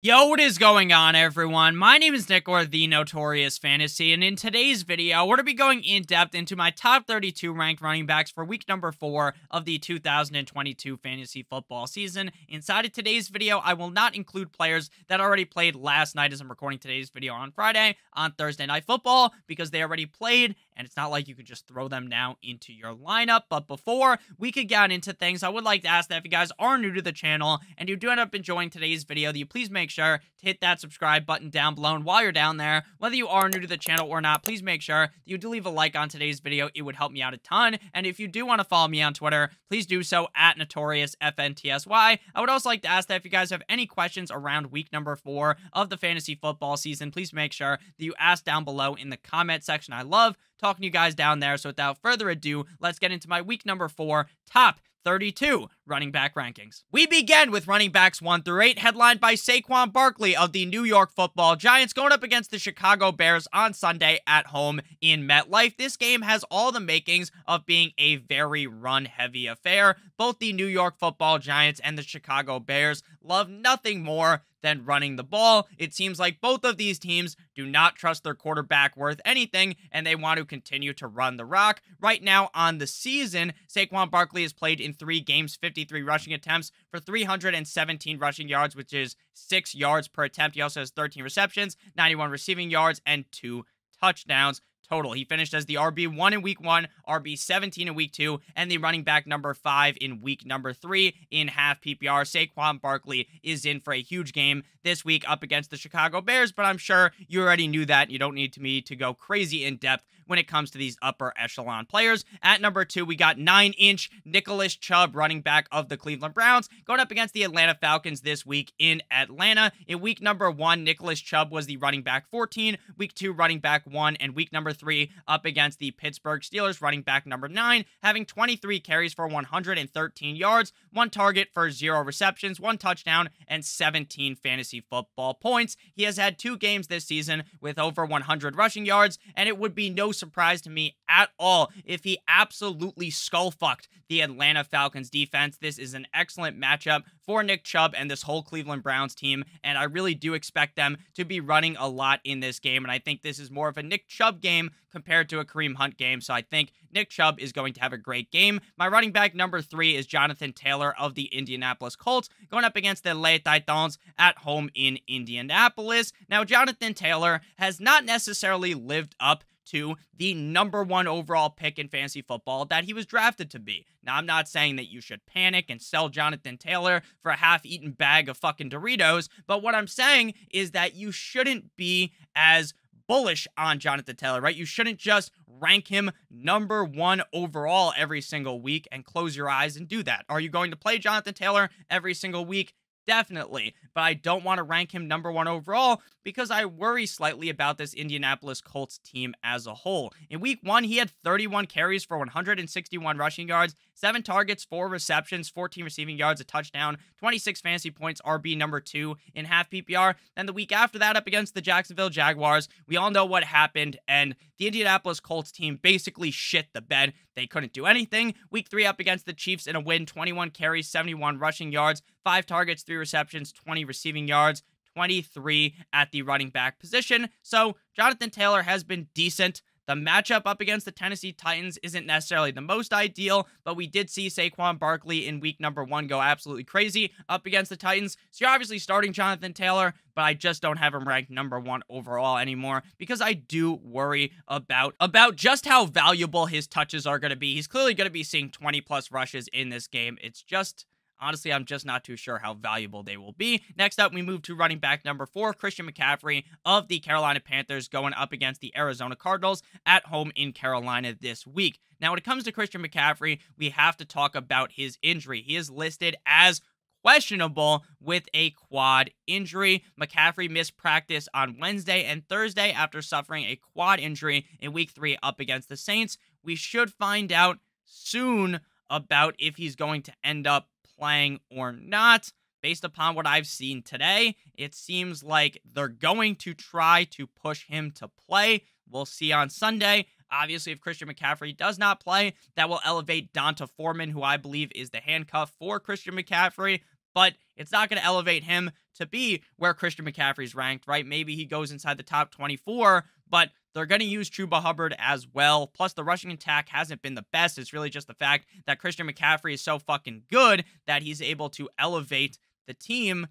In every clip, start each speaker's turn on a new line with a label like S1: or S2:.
S1: Yo, what is going on, everyone? My name is Nick, or the Notorious Fantasy, and in today's video, we're going to be going in-depth into my top 32 ranked running backs for week number 4 of the 2022 fantasy football season. Inside of today's video, I will not include players that already played last night as I'm recording today's video on Friday on Thursday Night Football, because they already played, and it's not like you could just throw them now into your lineup. But before we could get into things, I would like to ask that if you guys are new to the channel and you do end up enjoying today's video, that you please make sure to hit that subscribe button down below. And while you're down there, whether you are new to the channel or not, please make sure that you do leave a like on today's video. It would help me out a ton. And if you do want to follow me on Twitter, please do so at NotoriousFNTSY. I would also like to ask that if you guys have any questions around week number 4 of the fantasy football season, please make sure that you ask down below in the comment section. I love talking to you guys down there. So without further ado, let's get into my week number 4 top 32 running back rankings. We begin with running backs 1 through 8, headlined by Saquon Barkley of the New York Football Giants, going up against the Chicago Bears on Sunday at home in MetLife. This game has all the makings of being a very run-heavy affair. Both the New York Football Giants and the Chicago Bears love nothing more than running the ball. It seems like both of these teams do not trust their quarterback worth anything, and they want to continue to run the rock. Right now on the season, Saquon Barkley has played in 3 games, 53 rushing attempts for 317 rushing yards, which is 6 yards per attempt. He also has 13 receptions, 91 receiving yards, and 2 touchdowns total. He finished as the RB1 in week 1, RB17 in week 2, and the running back number 5 in week number 3 in half PPR. Saquon Barkley is in for a huge game this week up against the Chicago Bears, but I'm sure you already knew that. You don't need me to go crazy in depth when it comes to these upper echelon players. At number 2, we got 9-inch Nicholas Chubb, running back of the Cleveland Browns, going up against the Atlanta Falcons this week in Atlanta. In week number 1, Nicholas Chubb was the running back 14, week 2, running back 1, and week number 3 up against the Pittsburgh Steelers, running back number 9, having 23 carries for 113 yards, 1 target for 0 receptions, 1 touchdown, and 17 fantasy football points. He has had 2 games this season with over 100 rushing yards, and it would be no surprise to me at all if he absolutely skull-fucked the Atlanta Falcons defense. This is an excellent matchup for Nick Chubb and this whole Cleveland Browns team, and I really do expect them to be running a lot in this game, and I think this is more of a Nick Chubb game compared to a Kareem Hunt game, so I think Nick Chubb is going to have a great game. My running back number 3 is Jonathan Taylor of the Indianapolis Colts, going up against the Les Titans at home in Indianapolis. Now, Jonathan Taylor has not necessarily lived up to the number 1 overall pick in fantasy football that he was drafted to be. Now, I'm not saying that you should panic and sell Jonathan Taylor for a half-eaten bag of fucking Doritos, but what I'm saying is that you shouldn't be as bullish on Jonathan Taylor, right? You shouldn't just rank him number 1 overall every single week and close your eyes and do that. Are you going to play Jonathan Taylor every single week? Definitely, but I don't want to rank him number 1 overall because I worry slightly about this Indianapolis Colts team as a whole. In week 1, he had 31 carries for 161 rushing yards, 7 targets, 4 receptions, 14 receiving yards, a touchdown, 26 fantasy points, RB number 2 in half PPR. Then the week after that, up against the Jacksonville Jaguars, we all know what happened, and the Indianapolis Colts team basically shit the bed. They couldn't do anything. Week 3 up against the Chiefs in a win, 21 carries, 71 rushing yards, 5 targets, 3 receptions, 20 receiving yards, 23 at the running back position. So Jonathan Taylor has been decent. The matchup up against the Tennessee Titans isn't necessarily the most ideal, but we did see Saquon Barkley in week number 1 go absolutely crazy up against the Titans. So you're obviously starting Jonathan Taylor, but I just don't have him ranked number 1 overall anymore because I do worry about just how valuable his touches are going to be. He's clearly going to be seeing 20+ rushes in this game. It's just, honestly, I'm just not too sure how valuable they will be. Next up, we move to running back number 4, Christian McCaffrey of the Carolina Panthers, going up against the Arizona Cardinals at home in Carolina this week. Now, when it comes to Christian McCaffrey, we have to talk about his injury. He is listed as questionable with a quad injury. McCaffrey missed practice on Wednesday and Thursday after suffering a quad injury in week 3 up against the Saints. We should find out soon about if he's going to end up playing or not. Based upon what I've seen today, it seems like they're going to try to push him to play. We'll see on Sunday. Obviously, if Christian McCaffrey does not play, that will elevate Donta Foreman, who I believe is the handcuff for Christian McCaffrey. but it's not going to elevate him to be where Christian McCaffrey's ranked, right? Maybe he goes inside the top 24, but they're going to use Chuba Hubbard as well. Plus, the rushing attack hasn't been the best. It's really just the fact that Christian McCaffrey is so fucking good that he's able to elevate the team.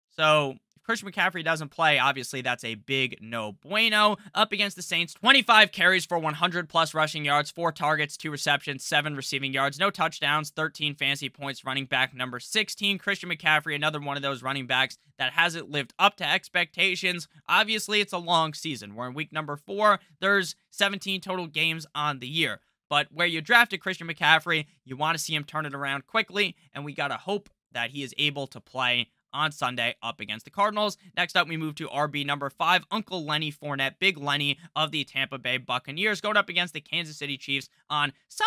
S1: So if Christian McCaffrey doesn't play, obviously that's a big no bueno. Up against the Saints, 25 carries for 100-plus rushing yards, 4 targets, 2 receptions, 7 receiving yards, no touchdowns, 13 fantasy points. Running back number 16, Christian McCaffrey, another one of those running backs that hasn't lived up to expectations. Obviously, it's a long season. We're in week number 4. There's 17 total games on the year. But where you drafted Christian McCaffrey, you want to see him turn it around quickly, and we got to hope that he is able to play on Sunday up against the Cardinals. Next up, we move to RB number 5, Uncle Lenny Fournette, Big Lenny of the Tampa Bay Buccaneers, going up against the Kansas City Chiefs on Sunday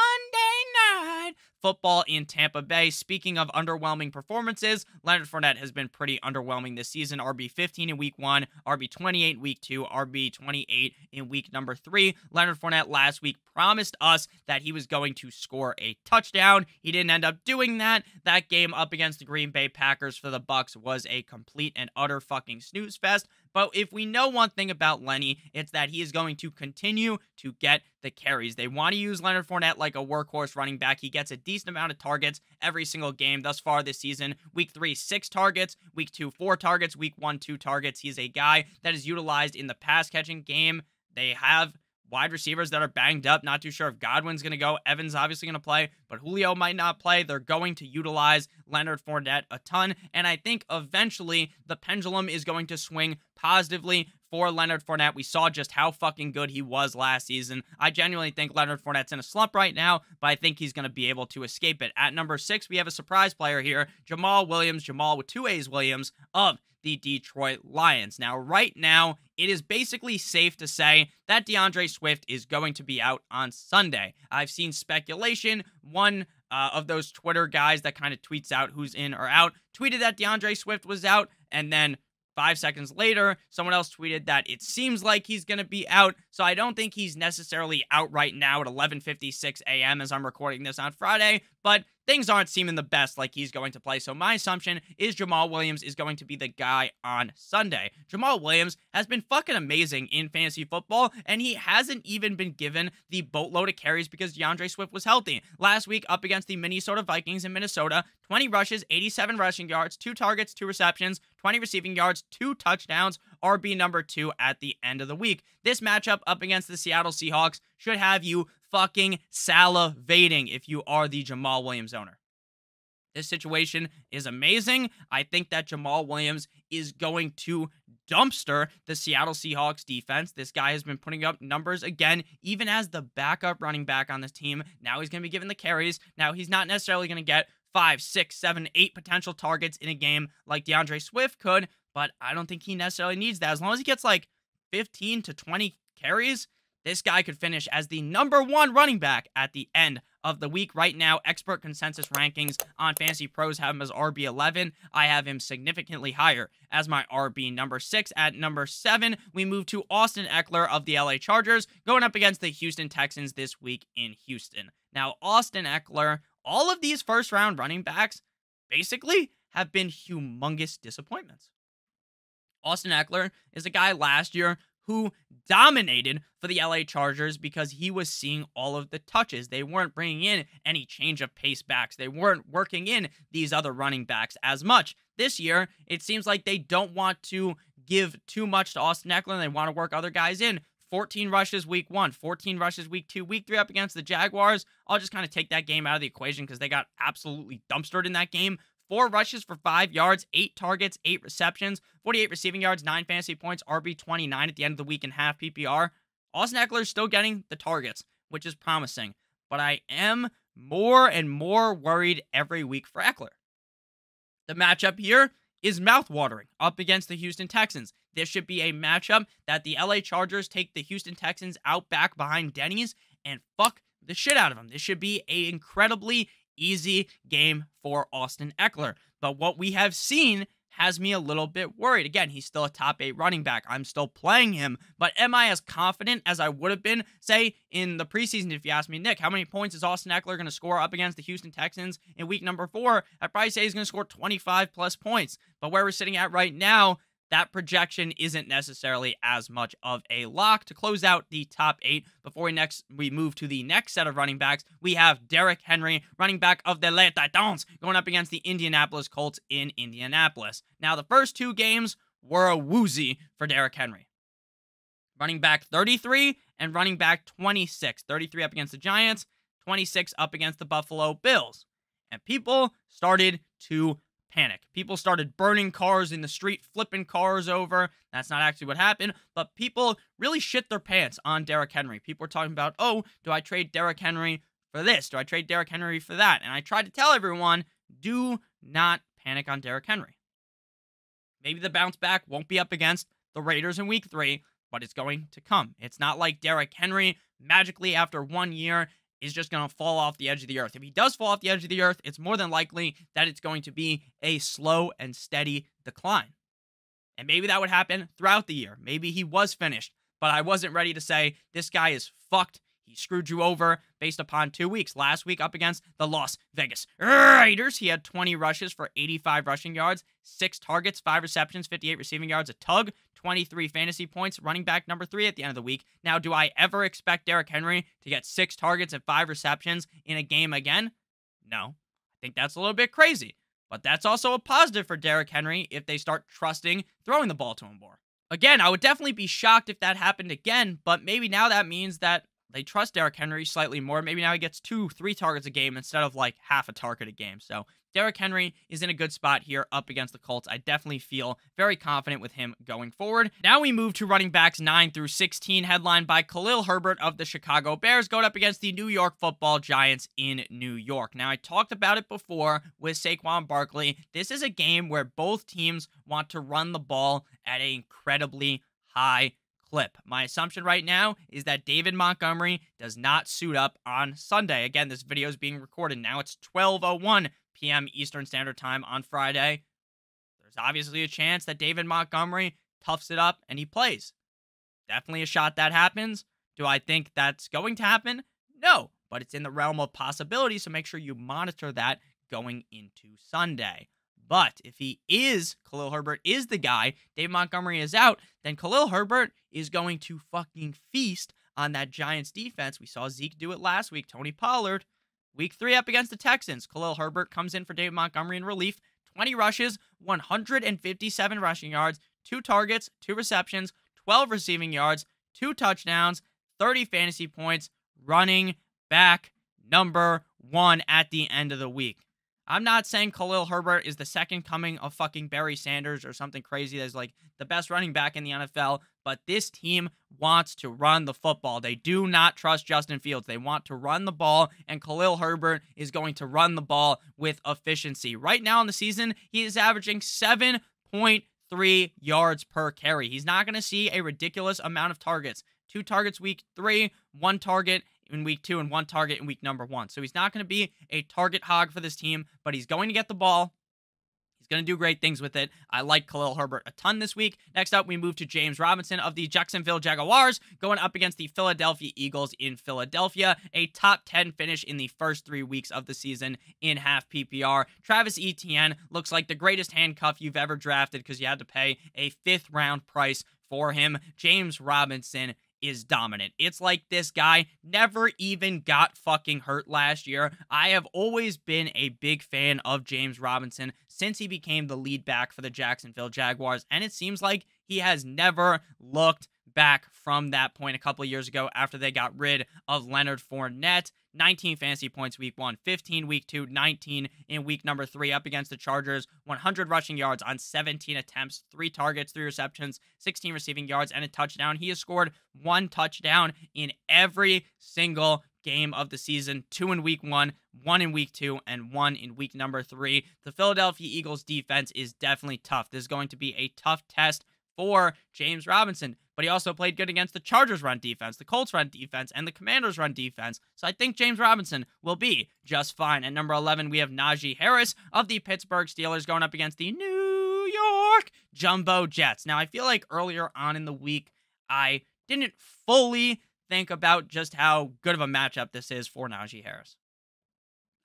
S1: Night Football in Tampa Bay. Speaking of underwhelming performances, Leonard Fournette has been pretty underwhelming this season. RB 15 in week 1, RB 28 in week 2, RB 28 in week number 3. Leonard Fournette last week promised us that he was going to score a touchdown. He didn't end up doing that. That game up against the Green Bay Packers for the Bucs was a complete and utter fucking snooze fest. But if we know one thing about Lenny, it's that he is going to continue to get the carries. They want to use Leonard Fournette like a workhorse running back. He gets a decent amount of targets every single game thus far this season. Week 3, 6 targets. Week 2, 4 targets. Week 1, 2 targets. He's a guy that is utilized in the pass-catching game. They have wide receivers that are banged up. Not too sure if Godwin's going to go. Evans obviously going to play, but Julio might not play. They're going to utilize Leonard Fournette a ton, and I think eventually the pendulum is going to swing positively for Leonard Fournette. We saw just how fucking good he was last season. I genuinely think Leonard Fournette's in a slump right now, but I think he's going to be able to escape it. At number 6, we have a surprise player here, Jamal Williams, Jamal with 2 A's Williams of the Detroit Lions. Now, right now, it is basically safe to say that DeAndre Swift is going to be out on Sunday. I've seen speculation. One of those Twitter guys that kind of tweets out who's in or out tweeted that DeAndre Swift was out, and then 5 seconds later, someone else tweeted that it seems like he's going to be out. So I don't think he's necessarily out right now at 11:56 a.m. as I'm recording this on Friday, but things aren't seeming the best like he's going to play. So my assumption is Jamal Williams is going to be the guy on Sunday. Jamal Williams has been fucking amazing in fantasy football, and he hasn't even been given the boatload of carries because DeAndre Swift was healthy. Last week, up against the Minnesota Vikings in Minnesota, 20 rushes, 87 rushing yards, 2 targets, 2 receptions, 20 receiving yards, 2 touchdowns, RB number 2 at the end of the week. This matchup up against the Seattle Seahawks should have you fucking salivating if you are the Jamal Williams owner. This situation is amazing. I think that Jamal Williams is going to dumpster the Seattle Seahawks defense. This guy has been putting up numbers again, even as the backup running back on this team. Now he's going to be given the carries. Now he's not necessarily going to get 5, 6, 7, 8 potential targets in a game like DeAndre Swift could, but I don't think he necessarily needs that. As long as he gets like 15 to 20 carries, this guy could finish as the number 1 running back at the end of the week. Right now, expert consensus rankings on Fantasy Pros have him as RB11. I have him significantly higher as my RB number 6. At number 7, we move to Austin Eckler of the LA Chargers, going up against the Houston Texans this week in Houston. Now, Austin Eckler, all of these first-round running backs basically have been humongous disappointments. Austin Eckler is a guy last year who dominated for the LA Chargers because he was seeing all of the touches. They weren't bringing in any change of pace backs. They weren't working in these other running backs as much. This year, it seems like they don't want to give too much to Austin Eckler, and they want to work other guys in. 14 rushes week 1, 14 rushes week 2, week 3 up against the Jaguars. I'll just kind of take that game out of the equation because they got absolutely dumpstered in that game. 4 rushes for 5 yards, 8 targets, 8 receptions, 48 receiving yards, 9 fantasy points, RB 29 at the end of the week in half PPR. Austin Eckler is still getting the targets, which is promising. But I am more and more worried every week for Eckler. The matchup here is mouthwatering up against the Houston Texans. This should be a matchup that the LA Chargers take the Houston Texans out back behind Denny's and fuck the shit out of them. This should be an incredibly easy game for Austin Eckler. But what we have seen has me a little bit worried. Again, he's still a top 8 running back. I'm still playing him, but am I as confident as I would have been, say, in the preseason? If you ask me, Nick, how many points is Austin Eckler going to score up against the Houston Texans in week number 4? I'd probably say he's going to score 25 plus points. But where we're sitting at right now, that projection isn't necessarily as much of a lock. To close out the top 8, before we move to the next set of running backs, we have Derrick Henry, running back of the Les Titans, going up against the Indianapolis Colts in Indianapolis. Now, the first 2 games were a woozy for Derrick Henry. Running back 33 and running back 26. 33 up against the Giants, 26 up against the Buffalo Bills. And people started to panic. People started burning cars in the street, flipping cars over. That's not actually what happened, but people really shit their pants on Derrick Henry. People were talking about, oh, do I trade Derrick Henry for this? Do I trade Derrick Henry for that? And I tried to tell everyone, do not panic on Derrick Henry. Maybe the bounce back won't be up against the Raiders in week 3, but it's going to come. It's not like Derrick Henry magically after 1 year is just going to fall off the edge of the earth. If he does fall off the edge of the earth, it's more than likely that it's going to be a slow and steady decline. And maybe that would happen throughout the year. Maybe he was finished, but I wasn't ready to say, this guy is fucked. He screwed you over based upon 2 weeks. Last week up against the Las Vegas Raiders, he had 20 rushes for 85 rushing yards, 6 targets, 5 receptions, 58 receiving yards, a tug, 23 fantasy points, running back number 3 at the end of the week. Now, do I ever expect Derrick Henry to get 6 targets and 5 receptions in a game again? No. I think that's a little bit crazy. But that's also a positive for Derrick Henry if they start trusting throwing the ball to him more. Again, I would definitely be shocked if that happened again, but maybe now that means that they trust Derrick Henry slightly more. Maybe now he gets 2-3 targets a game instead of like half a target a game. So Derrick Henry is in a good spot here up against the Colts. I definitely feel very confident with him going forward. Now we move to running backs 9 through 16, headlined by Khalil Herbert of the Chicago Bears, going up against the New York Football Giants in New York. Now, I talked about it before with Saquon Barkley. This is a game where both teams want to run the ball at an incredibly high clip. My assumption right now is that David Montgomery does not suit up on Sunday. Again, this video is being recorded now. It's 12:01 p.m. Eastern Standard Time on Friday. There's obviously a chance that David Montgomery toughs it up and he plays. Definitely a shot that happens. Do I think that's going to happen? No, but it's in the realm of possibility, so make sure you monitor that going into Sunday. But if Khalil Herbert is the guy, Dave Montgomery is out, then Khalil Herbert is going to fucking feast on that Giants defense. We saw Zeke do it last week. Tony Pollard, week 3 up against the Texans. Khalil Herbert comes in for Dave Montgomery in relief. 20 rushes, 157 rushing yards, 2 targets, 2 receptions, 12 receiving yards, 2 touchdowns, 30 fantasy points, running back number 1 at the end of the week. I'm not saying Khalil Herbert is the second coming of fucking Barry Sanders or something crazy that's like the best running back in the NFL, but this team wants to run the football. They do not trust Justin Fields. They want to run the ball, and Khalil Herbert is going to run the ball with efficiency. Right now in the season, he is averaging 7.3 yards per carry. He's not going to see a ridiculous amount of targets. 2 targets week 3, 1 target in week 2, and 1 target in week number 1. So he's not going to be a target hog for this team, but he's going to get the ball. He's going to do great things with it. I like Khalil Herbert a ton this week. Next up, we move to James Robinson of the Jacksonville Jaguars, going up against the Philadelphia Eagles in Philadelphia. A top 10 finish in the first 3 weeks of the season in half PPR. Travis Etienne looks like the greatest handcuff you've ever drafted because you had to pay a 5th round price for him. James Robinson is dominant. It's like this guy never even got fucking hurt last year. I have always been a big fan of James Robinson since he became the lead back for the Jacksonville Jaguars, and it seems like he has never looked back from that point a couple of years ago after they got rid of Leonard Fournette. 19 fantasy points week 1, 15 week 2, 19 in week number 3 up against the Chargers, 100 rushing yards on 17 attempts, 3 targets, 3 receptions, 16 receiving yards, and a touchdown. He has scored 1 touchdown in every single game of the season, 2 in week 1, 1 in week 2, and 1 in week number 3. The Philadelphia Eagles defense is definitely tough. This is going to be a tough test for James Robinson, but he also played good against the Chargers run defense, the Colts run defense, and the Commanders run defense. So I think James Robinson will be just fine. At number 11, we have Naji Harris of the Pittsburgh Steelers going up against the New York Jumbo Jets. Now, I feel like earlier on in the week, I didn't fully think about just how good of a matchup this is for Naji Harris.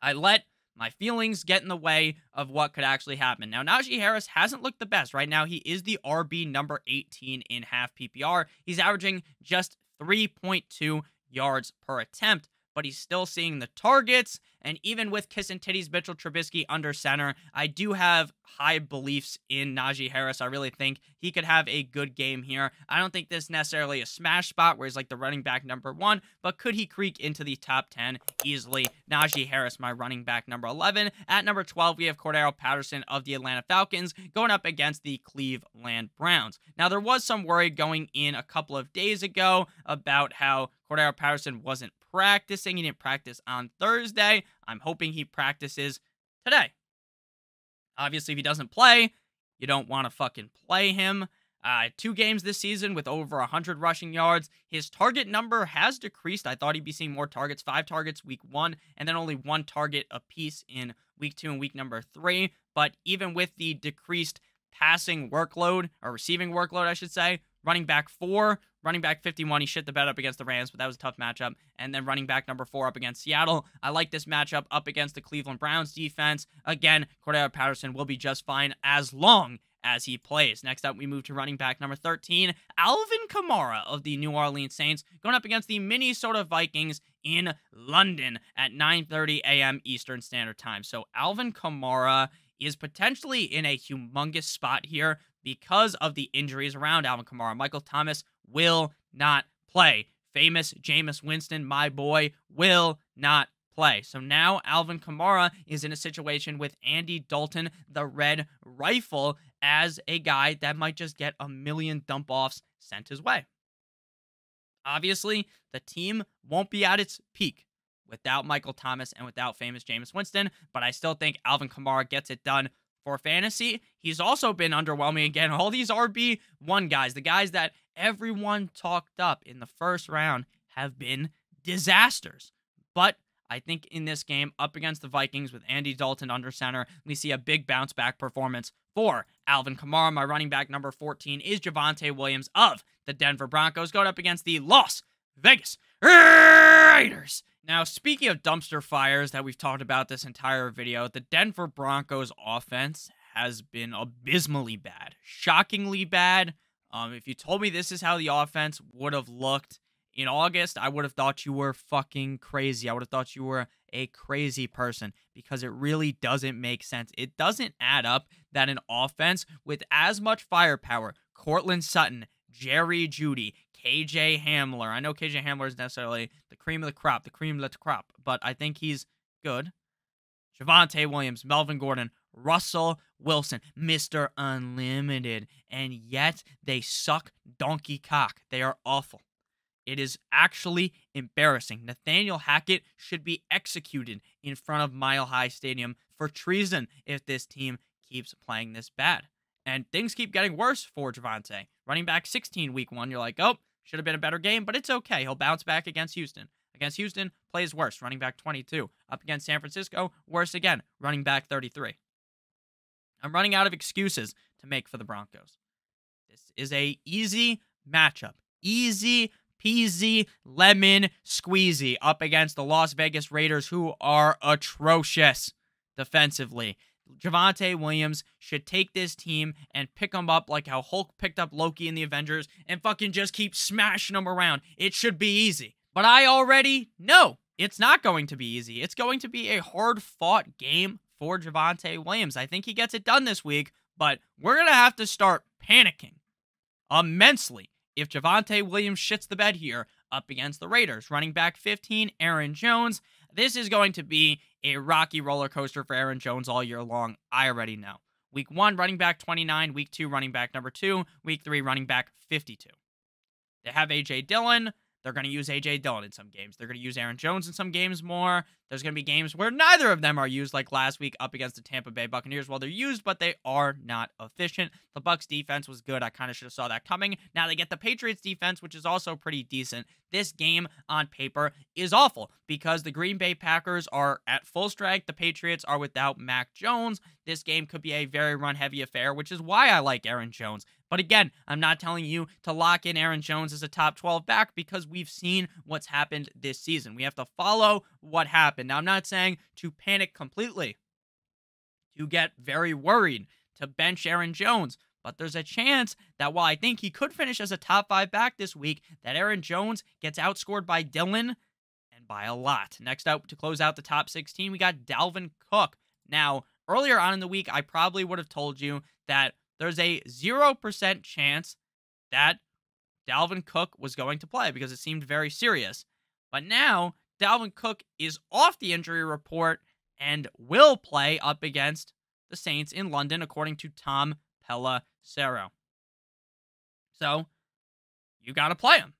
S1: I let my feelings get in the way of what could actually happen. Now, Naji Harris hasn't looked the best. Right now, he is the RB number 18 in half PPR. He's averaging just 3.2 yards per attempt, but he's still seeing the targets. And even with Kiss and Titties Mitchell Trubisky under center, I do have high beliefs in Naji Harris. I really think he could have a good game here. I don't think this is necessarily a smash spot where he's like the running back number 1, but could he creak into the top 10 easily? Naji Harris, my running back number 11. At number 12, we have Cordero Patterson of the Atlanta Falcons going up against the Cleveland Browns. Now, there was some worry going in a couple of days ago about how Cordero Patterson wasn't practicing. He didn't practice on Thursday. I'm hoping he practices today. Obviously, if he doesn't play, you don't want to fucking play him. 2 games this season with over 100 rushing yards. His target number has decreased. I thought he'd be seeing more targets. 5 targets week 1, and then only 1 target apiece in week 2 and week number 3. But even with the decreased passing workload, or receiving workload, I should say, running back 4, running back 51, he shit the bed up against the Rams, but that was a tough matchup. And then running back number 4 up against Seattle. I like this matchup up against the Cleveland Browns defense. Again, Cordero Patterson will be just fine as long as he plays. Next up, we move to running back number 13, Alvin Kamara of the New Orleans Saints, going up against the Minnesota Vikings in London at 9:30 a.m. Eastern Standard Time. So Alvin Kamara is potentially in a humongous spot here because of the injuries around Alvin Kamara. Michael Thomas will not play. Famous Jameis Winston, my boy, will not play. So now Alvin Kamara is in a situation with Andy Dalton, the Red Rifle, as a guy that might just get a million dump-offs sent his way. Obviously, the team won't be at its peak without Michael Thomas and without famous Jameis Winston, but I still think Alvin Kamara gets it done for fantasy. He's also been underwhelming again. All these RB1 guys, the guys that everyone talked up in the first round, have been disasters. But I think in this game, up against the Vikings with Andy Dalton under center, we see a big bounce back performance for Alvin Kamara. My running back number 14 is Javonte Williams of the Denver Broncos, going up against the Las Vegas Raiders. Now, speaking of dumpster fires that we've talked about this entire video, the Denver Broncos offense has been abysmally bad, shockingly bad. If you told me this is how the offense would have looked in August, I would have thought you were fucking crazy. I would have thought you were a crazy person, because it really doesn't make sense. It doesn't add up that an offense with as much firepower, Cortland Sutton, Jerry Jeudy, KJ Hamler. I know KJ Hamler is necessarily the cream of the crop, but I think he's good. Javonte Williams, Melvin Gordon, Russell Wilson, Mr. Unlimited, and yet they suck donkey cock. They are awful. It is actually embarrassing. Nathaniel Hackett should be executed in front of Mile High Stadium for treason if this team keeps playing this bad. And things keep getting worse for Javonte. Running back 16 week 1, you're like, oh, should have been a better game, but it's okay. He'll bounce back against Houston. Against Houston, plays worse. Running back 22. Up against San Francisco, worse again. Running back 33. I'm running out of excuses to make for the Broncos. This is a easy matchup. Easy peasy lemon squeezy up against the Las Vegas Raiders, who are atrocious defensively. Javonte Williams should take this team and pick them up like how Hulk picked up Loki in the Avengers and fucking just keep smashing them around. It should be easy. But I already know it's not going to be easy. It's going to be a hard-fought game for Javonte Williams. I think he gets it done this week, but we're going to have to start panicking immensely if Javonte Williams shits the bed here up against the Raiders. Running back 15, Aaron Jones. This is going to be a rocky roller coaster for Aaron Jones all year long. I already know. Week 1, running back 29. Week 2, running back number 2. Week 3, running back 52. They have A.J. Dillon, They're going to use A.J. Dillon in some games. They're going to use Aaron Jones in some games more. There's going to be games where neither of them are used, like last week up against the Tampa Bay Buccaneers. Well, they're used, but they are not efficient. The Bucs defense was good. I kind of should have saw that coming. Now they get the Patriots defense, which is also pretty decent. This game on paper is awful because the Green Bay Packers are at full strength. The Patriots are without Mac Jones. This game could be a very run-heavy affair, which is why I like Aaron Jones. But again, I'm not telling you to lock in Aaron Jones as a top 12 back because we've seen what's happened this season. We have to follow what happened. Now, I'm not saying to panic completely, to get very worried, to bench Aaron Jones. But there's a chance that while I think he could finish as a top 5 back this week, that Aaron Jones gets outscored by Dillon and by a lot. Next up, to close out the top 16, we got Dalvin Cook. Now, earlier on in the week, I probably would have told you that there's a 0% chance that Dalvin Cook was going to play because it seemed very serious. But now, Dalvin Cook is off the injury report and will play up against the Saints in London, according to Tom Pelissero. So, you got to play him.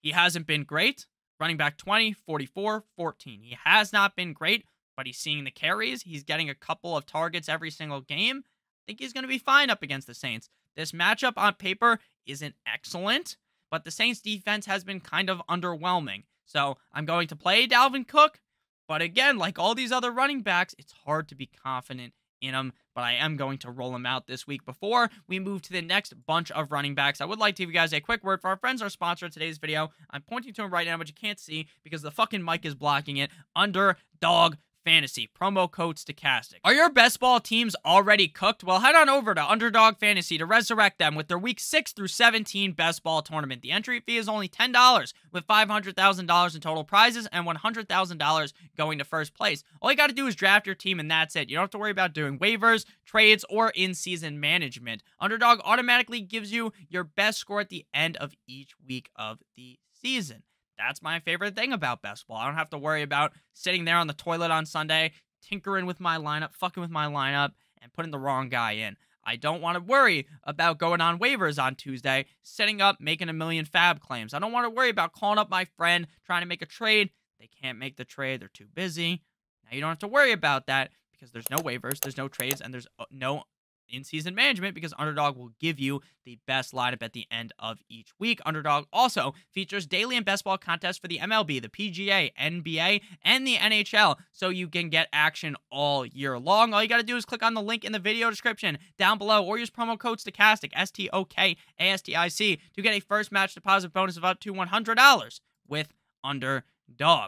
S1: He hasn't been great. Running back 20, 44, 14. He has not been great, but he's seeing the carries. He's getting a couple of targets every single game. I think he's going to be fine up against the Saints. This matchup on paper isn't excellent, but the Saints defense has been kind of underwhelming. So I'm going to play Dalvin Cook, but again, like all these other running backs, it's hard to be confident in him, but I am going to roll him out this week. Before we move to the next bunch of running backs, I would like to give you guys a quick word for our friends, our sponsor of today's video. I'm pointing to him right now, but you can't see because the fucking mic is blocking it. Underdog Fantasy, promo code Stokastic. Are your best ball teams already cooked? Well, head on over to Underdog Fantasy to resurrect them with their week 6 through 17 best ball tournament. The entry fee is only $10 with $500,000 in total prizes and $100,000 going to first place. All you got to do is draft your team and that's it. You don't have to worry about doing waivers, trades, or in-season management. Underdog automatically gives you your best score at the end of each week of the season. That's my favorite thing about best ball. I don't have to worry about sitting there on the toilet on Sunday, tinkering with my lineup, fucking with my lineup, and putting the wrong guy in. I don't want to worry about going on waivers on Tuesday, setting up, making a million fab claims. I don't want to worry about calling up my friend, trying to make a trade. They can't make the trade. They're too busy. Now you don't have to worry about that because there's no waivers, there's no trades, and there's no in-season management because Underdog will give you the best lineup at the end of each week. Underdog also features daily and best ball contests for the MLB, the PGA, NBA, and the NHL, so you can get action all year long. All you got to do is click on the link in the video description down below or use promo code Stokastic, STOKASTIC, to get a first match deposit bonus of up to $100 with Underdog.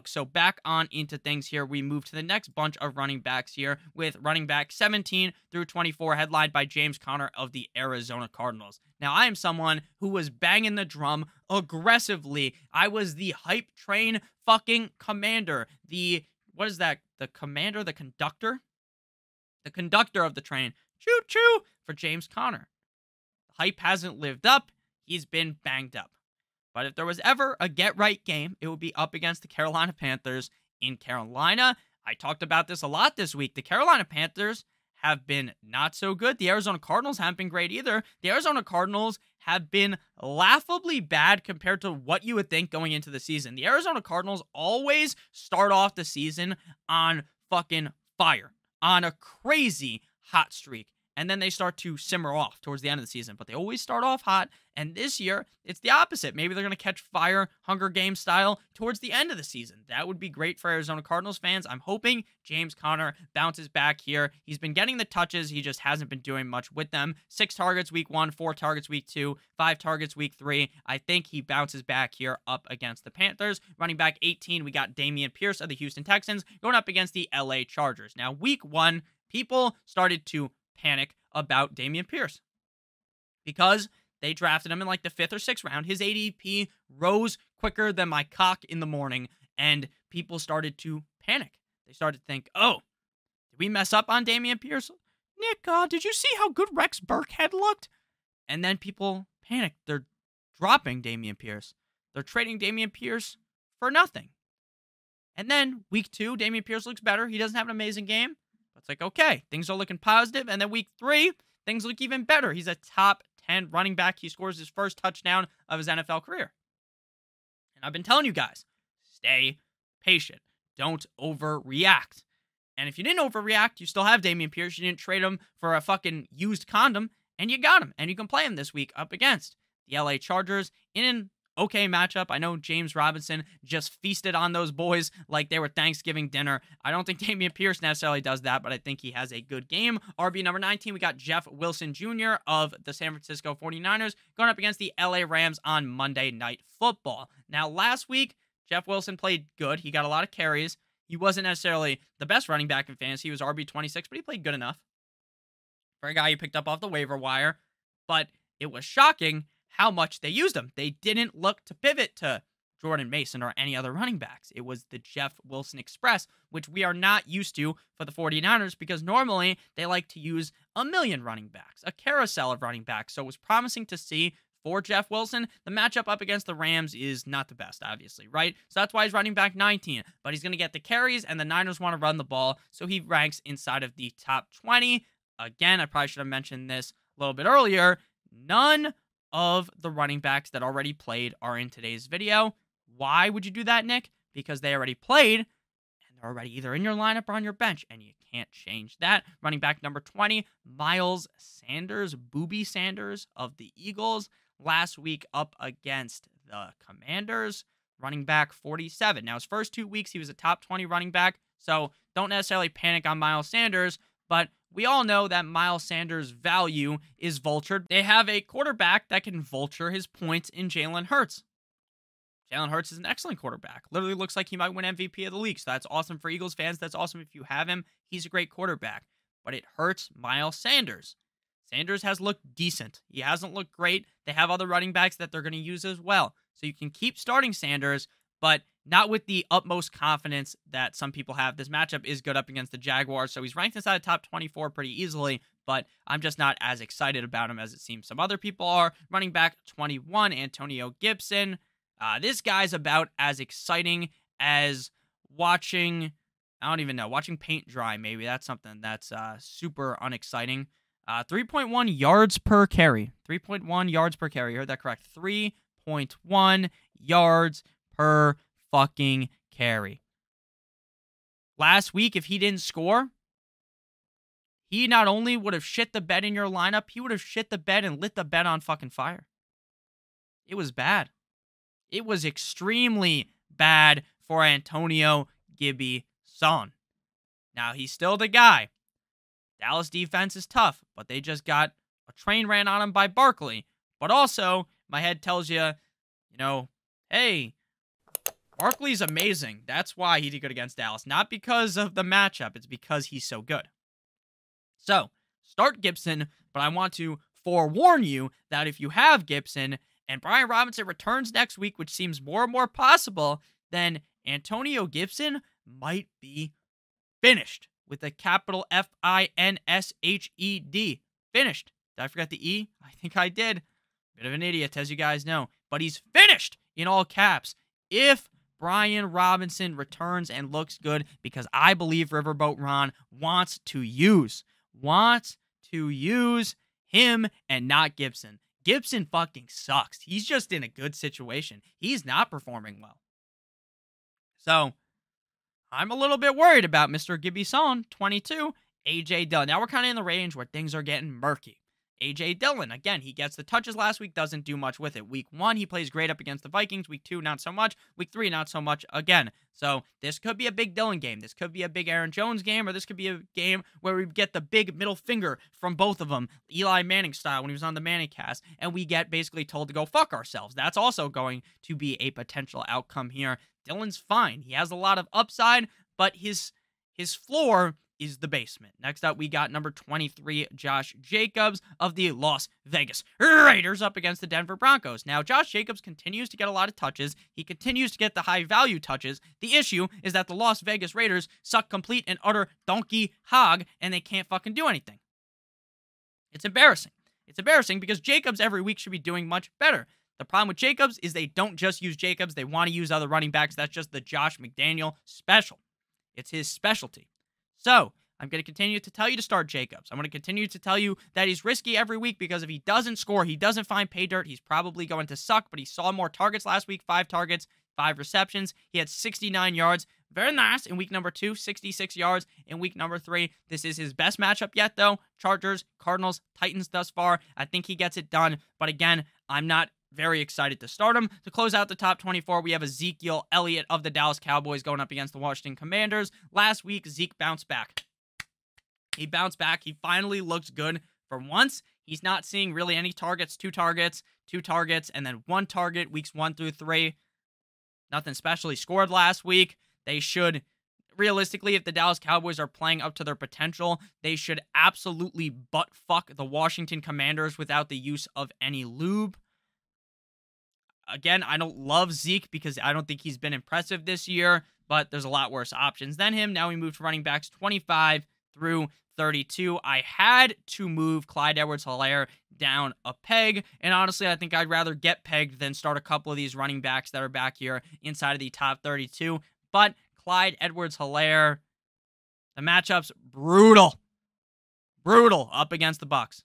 S1: So back on into things here. We move to the next bunch of running backs here with running back 17 through 24 headlined by James Conner of the Arizona Cardinals. Now, I am someone who was banging the drum aggressively. I was the hype train fucking commander. What is that? The commander? The conductor? The conductor of the train. Choo-choo for James Conner. The hype hasn't lived up. He's been banged up. But if there was ever a get-right game, it would be up against the Carolina Panthers in Carolina. I talked about this a lot this week. The Carolina Panthers have been not so good. The Arizona Cardinals haven't been great either. The Arizona Cardinals have been laughably bad compared to what you would think going into the season. The Arizona Cardinals always start off the season on fucking fire, on a crazy hot streak. And then they start to simmer off towards the end of the season. But they always start off hot. And this year, it's the opposite. Maybe they're going to catch fire, Hunger Games style, towards the end of the season. That would be great for Arizona Cardinals fans. I'm hoping James Conner bounces back here. He's been getting the touches. He just hasn't been doing much with them. 6 targets week 1, 4 targets week 2, 5 targets week 3. I think he bounces back here up against the Panthers. Running back 18, we got Damien Pierce of the Houston Texans going up against the LA Chargers. Now, week 1, people started to panic about Damien Pierce because they drafted him in like the 5th or 6th round. His ADP rose quicker than my cock in the morning, and people started to panic. They started to think, oh, did we mess up on Damien Pierce? Nick, did you see how good Rex Burkhead looked? And then people panicked. They're dropping Damien Pierce. They're trading Damien Pierce for nothing. And then week 2, Damien Pierce looks better. He doesn't have an amazing game. It's like, okay, things are looking positive. And then week 3, things look even better. He's a top 10 running back. He scores his first touchdown of his NFL career. And I've been telling you guys, stay patient. Don't overreact. And if you didn't overreact, you still have Damien Pierce. You didn't trade him for a fucking used condom, and you got him. And you can play him this week up against the LA Chargers in an okay matchup. I know James Robinson just feasted on those boys like they were Thanksgiving dinner. I don't think Damien Pierce necessarily does that, but I think he has a good game. RB number 19, we got Jeff Wilson Jr. of the San Francisco 49ers going up against the LA Rams on Monday Night Football. Now, last week, Jeff Wilson played good. He got a lot of carries. He wasn't necessarily the best running back in fantasy. He was RB 26, but he played good enough for a guy you picked up off the waiver wire. But it was shocking how much they used him. They didn't look to pivot to Jordan Mason or any other running backs. It was the Jeff Wilson Express, which we are not used to for the 49ers because normally they like to use a million running backs, a carousel of running backs. So it was promising to see for Jeff Wilson. The matchup up against the Rams is not the best, obviously, right? So that's why he's running back 19, but he's going to get the carries, and the Niners want to run the ball, so he ranks inside of the top 20. Again, I probably should have mentioned this a little bit earlier. None of the running backs that already played are in today's video. Why would you do that, Nick? Because they already played, and they're already either in your lineup or on your bench, and you can't change that. Running back number 20, Miles Sanders, Booby Sanders of the Eagles. Last week up against the Commanders, running back 47. Now, his first 2 weeks, he was a top 20 running back, so don't necessarily panic on Miles Sanders, but we all know that Miles Sanders' value is vultured. They have a quarterback that can vulture his points in Jalen Hurts. Jalen Hurts is an excellent quarterback. Literally looks like he might win MVP of the league, so that's awesome for Eagles fans. That's awesome if you have him. He's a great quarterback, but it hurts Miles Sanders. Sanders has looked decent. He hasn't looked great. They have other running backs that they're going to use as well. So you can keep starting Sanders, but not with the utmost confidence that some people have. This matchup is good up against the Jaguars, so he's ranked inside the top 24 pretty easily, but I'm just not as excited about him as it seems some other people are. Running back 21, Antonio Gibson. This guy's about as exciting as watching, I don't even know, watching paint dry maybe. That's something that's super unexciting. 3.1 yards per carry. 3.1 yards per carry. You heard that correct. 3.1 yards per fucking carry. Last week, if he didn't score, he not only would have shit the bed in your lineup, he would have shit the bed and lit the bed on fucking fire. It was bad. It was extremely bad for Antonio Gibby Son. Now, he's still the guy. Dallas defense is tough, but they just got a train ran on him by Barkley. But also, my head tells you, hey, Barkley's amazing. That's why he did good against Dallas. Not because of the matchup. It's because he's so good. So, start Gibson, but I want to forewarn you that if you have Gibson and Brian Robinson returns next week, which seems more and more possible, then Antonio Gibson might be finished. With a capital F-I-N-S-H-E-D. Finished. Did I forget the E? I think I did. Bit of an idiot, as you guys know. But he's finished in all caps. If Brian Robinson returns and looks good, because I believe Riverboat Ron wants to use him and not Gibson. Gibson fucking sucks. He's just in a good situation. He's not performing well. So, I'm a little bit worried about Mr. Gibby Son, 22, A.J. Dillon. Now we're kind of in the range where things are getting murky. A.J. Dillon, again, he gets the touches last week, doesn't do much with it. Week 1, he plays great up against the Vikings. Week 2, not so much. Week 3, not so much again. So this could be a big Dillon game. This could be a big Aaron Jones game, or this could be a game where we get the big middle finger from both of them, Eli Manning style when he was on the Manning cast, and we get basically told to go fuck ourselves. That's also going to be a potential outcome here. Dillon's fine. He has a lot of upside, but his floor is the basement. Next up, we got number 23, Josh Jacobs of the Las Vegas Raiders up against the Denver Broncos. Now, Josh Jacobs continues to get a lot of touches. He continues to get the high-value touches. The issue is that the Las Vegas Raiders suck complete and utter donkey hog, and they can't fucking do anything. It's embarrassing. It's embarrassing because Jacobs every week should be doing much better. The problem with Jacobs is they don't just use Jacobs. They want to use other running backs. That's just the Josh McDaniel special. It's his specialty. So, I'm going to continue to tell you to start Jacobs. I'm going to continue to tell you that he's risky every week because if he doesn't score, he doesn't find pay dirt, he's probably going to suck, but he saw more targets last week, 5 targets. 5 receptions. He had 69 yards. Very nice in week number 2, 66 yards in week number 3. This is his best matchup yet, though. Chargers, Cardinals, Titans thus far. I think he gets it done. But again, I'm not very excited to start him. To close out the top 24, we have Ezekiel Elliott of the Dallas Cowboys going up against the Washington Commanders. Last week, Zeke bounced back. He bounced back. He finally looks good for once. He's not seeing really any targets, 2 targets, and then 1 target weeks 1 through 3. Nothing special. He scored last week. They should, realistically, if the Dallas Cowboys are playing up to their potential, they should absolutely butt-fuck the Washington Commanders without the use of any lube. Again, I don't love Zeke because I don't think he's been impressive this year, but there's a lot worse options than him. Now we move to running backs 25 through 32. I had to move Clyde Edwards-Hilaire down a peg, and honestly, I think I'd rather get pegged than start a couple of these running backs that are back here inside of the top 32. But Clyde Edwards-Hilaire, the matchup's brutal. Brutal up against the Bucs.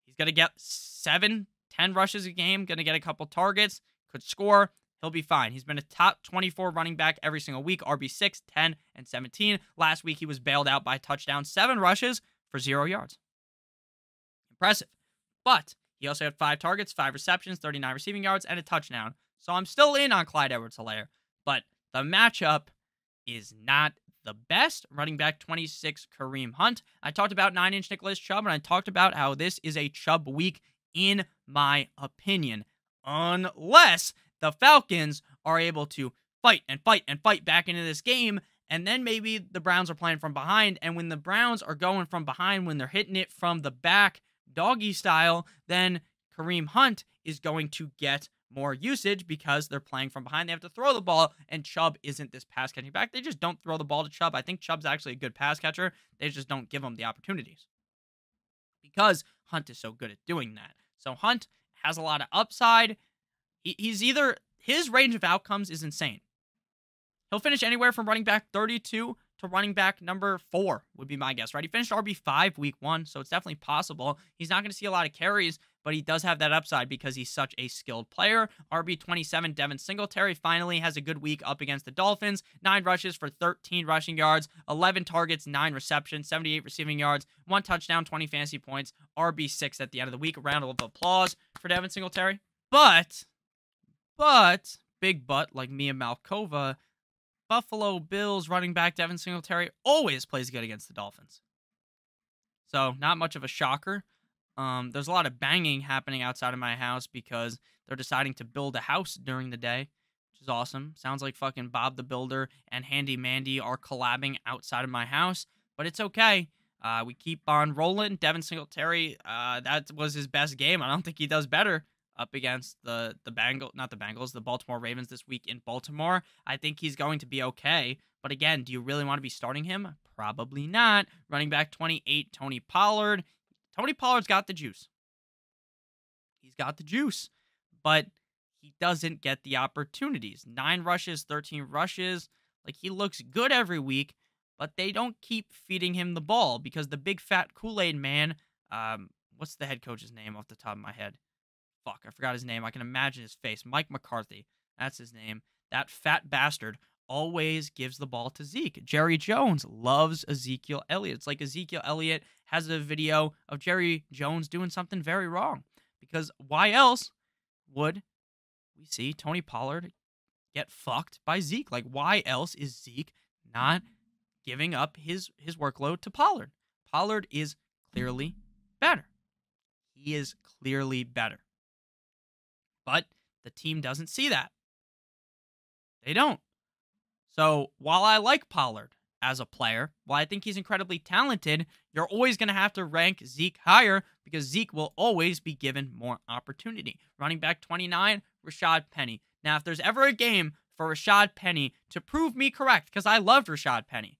S1: He's going to get 7, 10 rushes a game, going to get a couple targets, could score. He'll be fine. He's been a top 24 running back every single week, RB6, 10, and 17. Last week, he was bailed out by a touchdown, 7 rushes for 0 yards. Impressive. But he also had 5 targets, 5 receptions, 39 receiving yards, and a touchdown. So I'm still in on Clyde Edwards-Hilaire. But the matchup is not the best. Running back 26, Kareem Hunt. I talked about 9-inch Nicholas Chubb, and I talked about how this is a Chubb week, in my opinion. Unless the Falcons are able to fight and fight and fight back into this game, and then maybe the Browns are playing from behind, and when the Browns are going from behind, when they're hitting it from the back, doggy style, then Kareem Hunt is going to get more usage because they're playing from behind. They have to throw the ball, and Chubb isn't this pass-catching back. They just don't throw the ball to Chubb. I think Chubb's actually a good pass catcher. They just don't give him the opportunities because Hunt is so good at doing that. So Hunt has a lot of upside. He's either, his range of outcomes is insane. He'll finish anywhere from running back 32 to running back number 4 would be my guess, right? He finished RB5 week 1, so it's definitely possible. He's not going to see a lot of carries, but he does have that upside because he's such a skilled player. RB27, Devin Singletary finally has a good week up against the Dolphins. 9 rushes for 13 rushing yards, 11 targets, 9 receptions, 78 receiving yards, 1 touchdown, 20 fantasy points, RB6 at the end of the week. A round of applause for Devin Singletary. But, big butt like Mia Malkova, Buffalo Bills running back Devin Singletary always plays good against the Dolphins. So, not much of a shocker. There's a lot of banging happening outside of my house because they're deciding to build a house during the day, which is awesome. Sounds like fucking Bob the Builder and Handy Mandy are collabing outside of my house, but it's okay. We keep on rolling. Devin Singletary, that was his best game. I don't think he does better up against the Baltimore Ravens this week in Baltimore. I think he's going to be okay. But again, do you really want to be starting him? Probably not. Running back 28, Tony Pollard. Tony Pollard's got the juice. He's got the juice, but he doesn't get the opportunities. 9 rushes, 13 rushes. Like, he looks good every week, but they don't keep feeding him the ball because the big fat Kool-Aid man, what's the head coach's name off the top of my head? Fuck, I forgot his name. I can imagine his face. Mike McCarthy. That's his name. That fat bastard always gives the ball to Zeke. Jerry Jones loves Ezekiel Elliott. It's like Ezekiel Elliott has a video of Jerry Jones doing something very wrong. Because why else would we see Tony Pollard get fucked by Zeke? Like, why else is Zeke not giving up his workload to Pollard? Pollard is clearly better. He is clearly better. But the team doesn't see that. They don't. So while I like Pollard as a player, while I think he's incredibly talented, you're always going to have to rank Zeke higher because Zeke will always be given more opportunity. Running back 29, Rashad Penny. Now, if there's ever a game for Rashad Penny to prove me correct, because I loved Rashad Penny,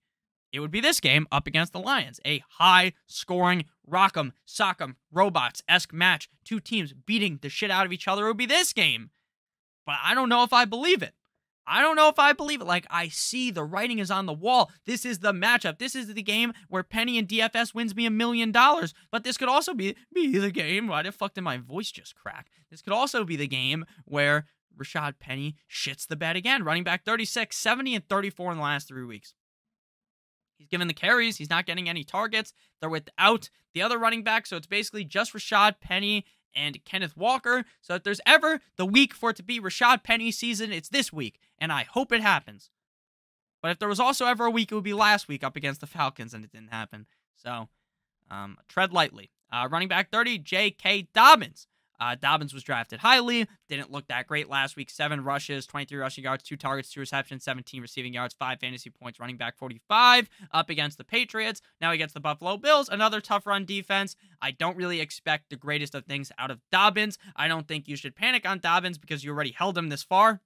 S1: it would be this game up against the Lions. A high-scoring, rock'em, sock'em, robots-esque match. 2 teams beating the shit out of each other. It would be this game. But I don't know if I believe it. Like, I see the writing is on the wall. This is the matchup. This is the game where Penny and DFS wins me $1 million. But this could also be the game. Why the fuck did my voice just crack? This could also be the game where Rashad Penny shits the bed again. Running back 36, 70, and 34 in the last 3 weeks. He's given the carries. He's not getting any targets. They're without the other running back, so it's basically just Rashad Penny and Kenneth Walker. So if there's ever the week for it to be Rashad Penny season, it's this week, and I hope it happens. But if there was also ever a week, it would be last week up against the Falcons, and it didn't happen. So tread lightly. Running back 30, J.K. Dobbins. Dobbins was drafted highly. Didn't look that great last week. 7 rushes, 23 rushing yards, 2 targets, 2 receptions, 17 receiving yards, 5 fantasy points. Running back 45 up against the Patriots. Now against the Buffalo Bills. Another tough run defense. I don't really expect the greatest of things out of Dobbins. I don't think you should panic on Dobbins because you already held him this far.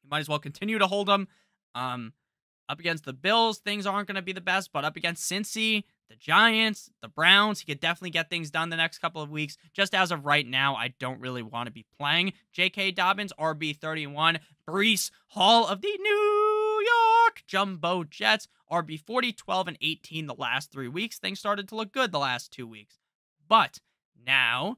S1: You might as well continue to hold him. Up against the Bills, things aren't going to be the best, but up against Cincy, the Giants, the Browns, he could definitely get things done the next couple of weeks. Just as of right now, I don't really want to be playing J.K. Dobbins, RB31, Breece Hall of the New York Jumbo Jets, RB40, 12, and 18 the last 3 weeks. Things started to look good the last 2 weeks. But now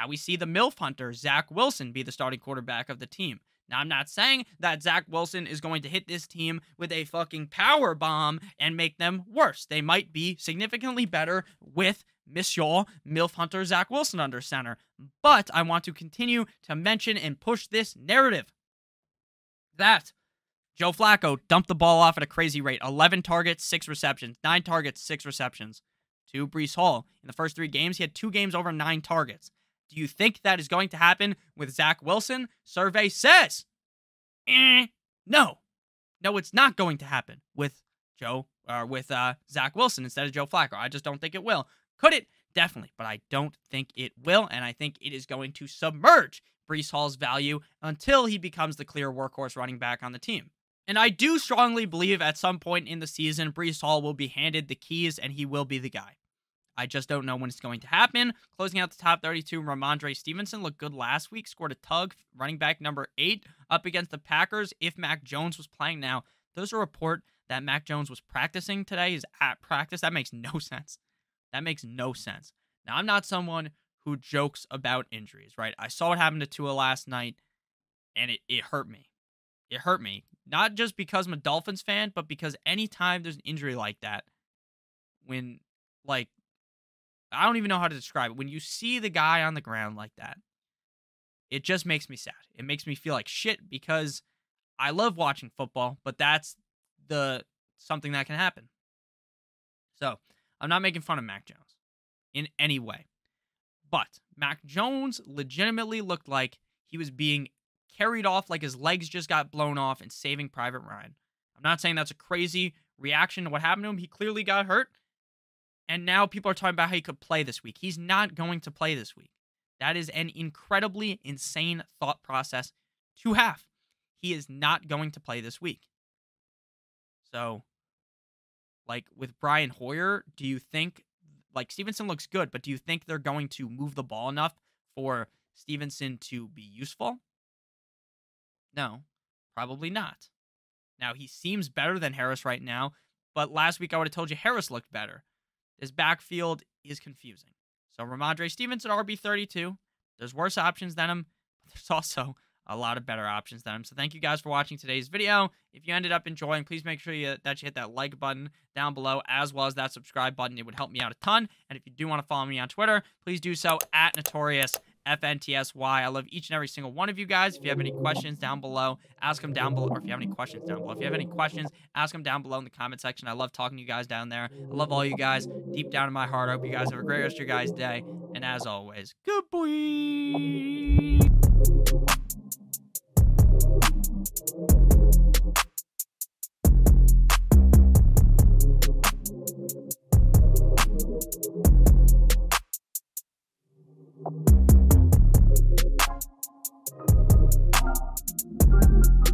S1: we see the MILF hunter, Zach Wilson, be the starting quarterback of the team. Now, I'm not saying that Zach Wilson is going to hit this team with a fucking power bomb and make them worse. They might be significantly better with Monsieur MILF Hunter Zach Wilson under center. But I want to continue to mention and push this narrative that Joe Flacco dumped the ball off at a crazy rate. 11 targets, 6 receptions. 9 targets, 6 receptions. To Breece Hall. In the first 3 games, he had 2 games over 9 targets. Do you think that is going to happen with Zach Wilson? Survey says, no. No, it's not going to happen with Zach Wilson instead of Joe Flacco. I just don't think it will. Could it? Definitely, but I don't think it will, and I think it is going to submerge Breece Hall's value until he becomes the clear workhorse running back on the team. And I do strongly believe at some point in the season, Breece Hall will be handed the keys and he will be the guy. I just don't know when it's going to happen. Closing out the top 32, Ramondre Stevenson looked good last week. Scored a tug, running back number 8, up against the Packers if Mac Jones was playing. Now, there's a report that Mac Jones was practicing today. He's at practice. That makes no sense. That makes no sense. Now, I'm not someone who jokes about injuries, right? I saw what happened to Tua last night, and it hurt me. It hurt me. Not just because I'm a Dolphins fan, but because anytime there's an injury like that, when, like, I don't even know how to describe it. When you see the guy on the ground like that, it just makes me sad. It makes me feel like shit because I love watching football, but that's something that can happen. So, I'm not making fun of Mac Jones in any way. But Mac Jones legitimately looked like he was being carried off, like his legs just got blown off and Saving Private Ryan. I'm not saying that's a crazy reaction to what happened to him. He clearly got hurt. And now people are talking about how he could play this week. He's not going to play this week. That is an incredibly insane thought process to have. He is not going to play this week. So, like, with Brian Hoyer, do you think, like, Stevenson looks good, but do you think they're going to move the ball enough for Stevenson to be useful? No, probably not. Now, he seems better than Harris right now, but last week I would have told you Harris looked better. This backfield is confusing. So Ramondre Stevenson, RB32. There's worse options than him, but there's also a lot of better options than him. So thank you guys for watching today's video. If you ended up enjoying, please make sure that you hit that like button down below as well as that subscribe button. It would help me out a ton. And if you do want to follow me on Twitter, please do so at NotoriousFNTSY. I love each and every single one of you guys. If you have any questions down below, ask them down below. Or if you have any questions down below. If you have any questions, ask them down below in the comment section. I love talking to you guys down there. I love all you guys deep down in my heart. I hope you guys have a great rest of your guys' day. And as always, good boy.